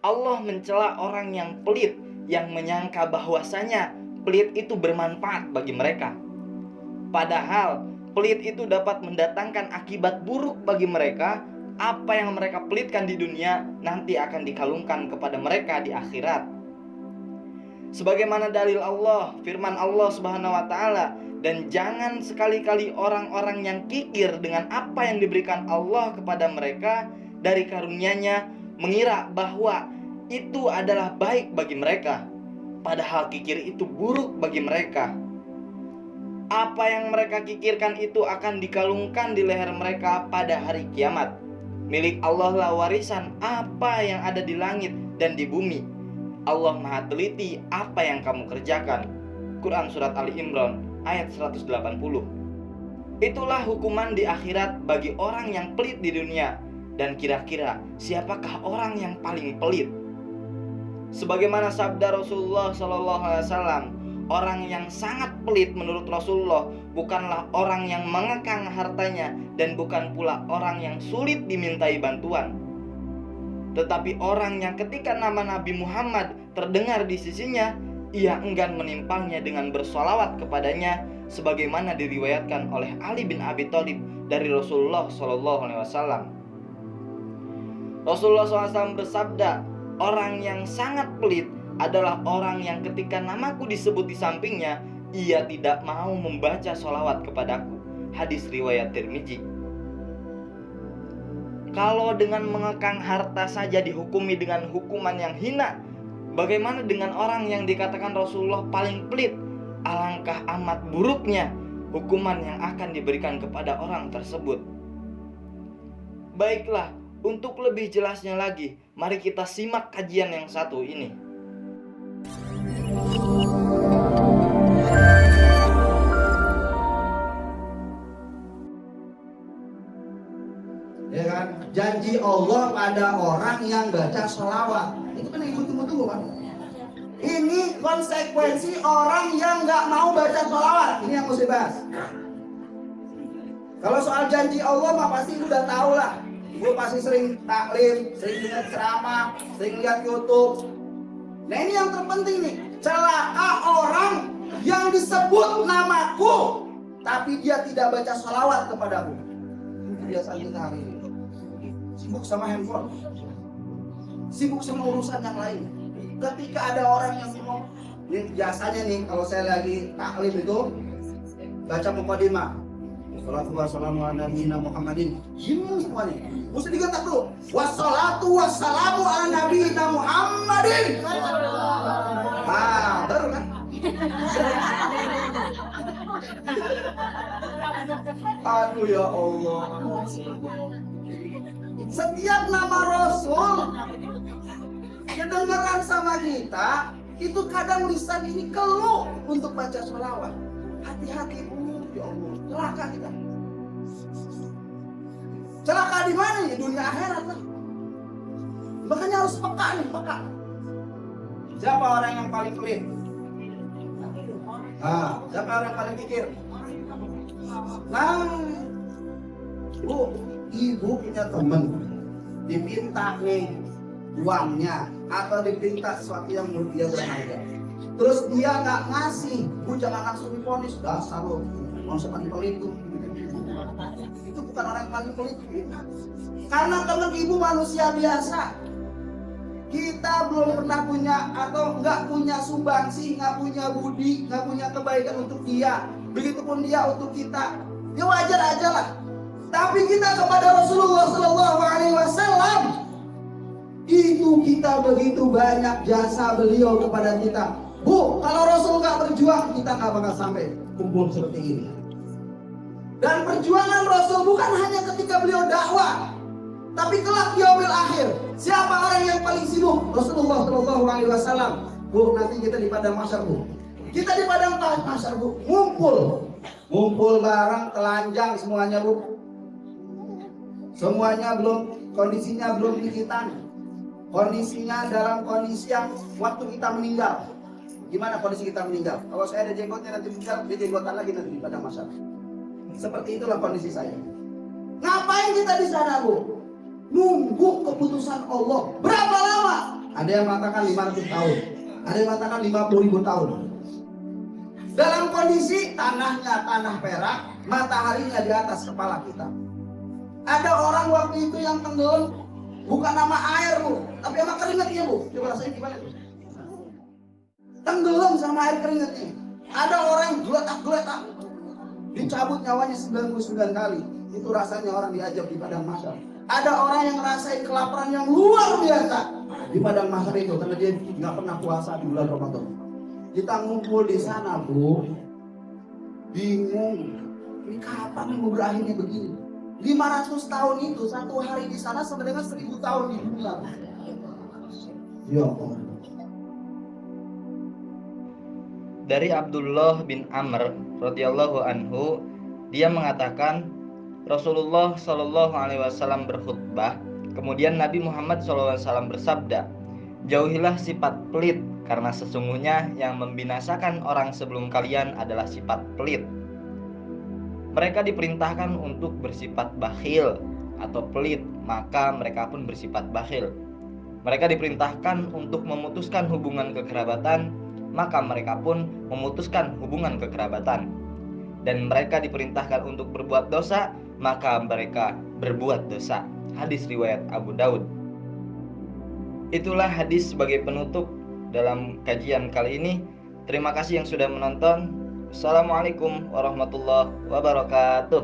Allah mencela orang yang pelit, yang menyangka bahwasanya pelit itu bermanfaat bagi mereka. Padahal pelit itu dapat mendatangkan akibat buruk bagi mereka. Apa yang mereka pelitkan di dunia nanti akan dikalungkan kepada mereka di akhirat. Sebagaimana dalil Allah, firman Allah Subhanahu wa taala, dan jangan sekali-kali orang-orang yang kikir dengan apa yang diberikan Allah kepada mereka dari karunia-Nya mengira bahwa itu adalah baik bagi mereka, padahal kikir itu buruk bagi mereka. Apa yang mereka kikirkan itu akan dikalungkan di leher mereka pada hari kiamat. Milik Allah lah warisan apa yang ada di langit dan di bumi. Allah Maha teliti apa yang kamu kerjakan. Quran Surat Ali Imran ayat 180. Itulah hukuman di akhirat bagi orang yang pelit di dunia. Dan kira-kira siapakah orang yang paling pelit? Sebagaimana sabda Rasulullah SAW, orang yang sangat pelit menurut Rasulullah bukanlah orang yang mengekang hartanya dan bukan pula orang yang sulit dimintai bantuan, tetapi orang yang ketika nama Nabi Muhammad terdengar di sisinya, ia enggan menimpangnya dengan bersolawat kepadanya, sebagaimana diriwayatkan oleh Ali bin Abi Thalib dari Rasulullah SAW. Rasulullah SAW bersabda, orang yang sangat pelit adalah orang yang ketika namaku disebut di sampingnya, ia tidak mau membaca sholawat kepadaku. Hadis riwayat Tirmizi. Kalau dengan mengekang harta saja dihukumi dengan hukuman yang hina, bagaimana dengan orang yang dikatakan Rasulullah paling pelit? Alangkah amat buruknya hukuman yang akan diberikan kepada orang tersebut. Baiklah, untuk lebih jelasnya lagi, mari kita simak kajian yang satu ini. Ya kan? Janji Allah pada orang yang baca sholawat. Itu kan yang tunggu-tunggu kan? Ini konsekuensi orang yang nggak mau baca sholawat. Ini yang mesti bahas. Kalau soal janji Allah mah pasti lu udah tahu lah. Gue pasti sering taklim, sering lihat ceramah, sering lihat YouTube. Nah ini yang terpenting nih. Celaka orang yang disebut namaku, tapi dia tidak baca sholawat kepadaku. Itu biasa kita hari ini. Sibuk sama handphone, sibuk sama urusan yang lain. Ketika ada orang yang ngomong, ini biasanya nih kalau saya lagi taklim itu baca mukadimah, wassalamu ala nabiyina Muhammadin, gini semuanya, mesti digentak dulu, wassalatu wassalamu ala nabiyina Muhammadin. Ah, baru kan? Aduh ya Allah. Setiap nama Rasul kedengaran sama kita, itu kadang lisan ini keluh untuk baca sholawat. Hati-hati bu, ya Allah, celaka kita. Celaka di mana ya? Dunia akhirat lah. Makanya harus peka nih, peka. Siapa orang yang paling pelit? Siapa orang yang paling pikir? Nah, ibu punya teman, diminta nih uangnya atau dipinta sesuatu yang menurut dia berharga, terus dia nggak ngasih, bu jangan langsung diponis, dasar lo konsepnya pelit itu bukan orang yang paling pelit, karena teman ibu manusia biasa. Kita belum pernah punya atau nggak punya sumbangsi, nggak punya budi, nggak punya kebaikan untuk dia, begitupun dia untuk kita, ya wajar aja lah. Tapi kita kepada Rasulullah SAW itu kita begitu banyak jasa beliau kepada kita. Bu, kalau Rasul nggak berjuang, kita nggak bakal sampai kumpul seperti ini. Dan perjuangan Rasul bukan hanya ketika beliau dakwah, tapi kelak yaumil akhir. Siapa orang yang paling sibuk? Rasulullah SAW. Bu, nanti kita di padang mahsyar, bu. Kita di padang mahsyar, bu. Ngumpul bareng, telanjang semuanya, bu. Semuanya kondisinya belum dikitan. Kondisinya dalam kondisi yang waktu kita meninggal. Gimana kondisi kita meninggal? Kalau saya ada jenggotnya nanti meninggal, dia jenggotan lagi nanti di padang mahsyar. Seperti itulah kondisi saya. Ngapain kita di sana, bu? Nunggu keputusan Allah. Berapa lama? Ada yang mengatakan 500 tahun. Ada yang mengatakan 50.000 tahun. Dalam kondisi tanahnya tanah perak, mataharinya di atas kepala kita. Ada orang waktu itu yang tenggelam bukan nama air bu, tapi sama keringatnya bu. Coba rasain gimana tuh? Tenggelam sama air keringatnya. Ada orang yang geletak, dicabut nyawanya 99 kali. Itu rasanya orang diajak di padang mahsyar. Ada orang yang ngerasain kelaparan yang luar biasa di padang mahsyar itu karena dia nggak pernah puasa di bulan Ramadan. Kita ngumpul di sana bu, bingung. Ini kapan mau berakhirnya begini? 500 tahun itu satu hari di sana sama dengan 1000 tahun di dunia. Ya Allah. Dari Abdullah bin Amr radhiyallahu anhu, dia mengatakan Rasulullah Shallallahu alaihi wasallam berkhutbah, kemudian Nabi Muhammad SAW bersabda, "Jauhilah sifat pelit, karena sesungguhnya yang membinasakan orang sebelum kalian adalah sifat pelit." Mereka diperintahkan untuk bersifat bakhil atau pelit, maka mereka pun bersifat bakhil. Mereka diperintahkan untuk memutuskan hubungan kekerabatan, maka mereka pun memutuskan hubungan kekerabatan. Dan mereka diperintahkan untuk berbuat dosa, maka mereka berbuat dosa. Hadis riwayat Abu Daud. Itulah hadis sebagai penutup dalam kajian kali ini. Terima kasih yang sudah menonton. Assalamualaikum warahmatullahi wabarakatuh.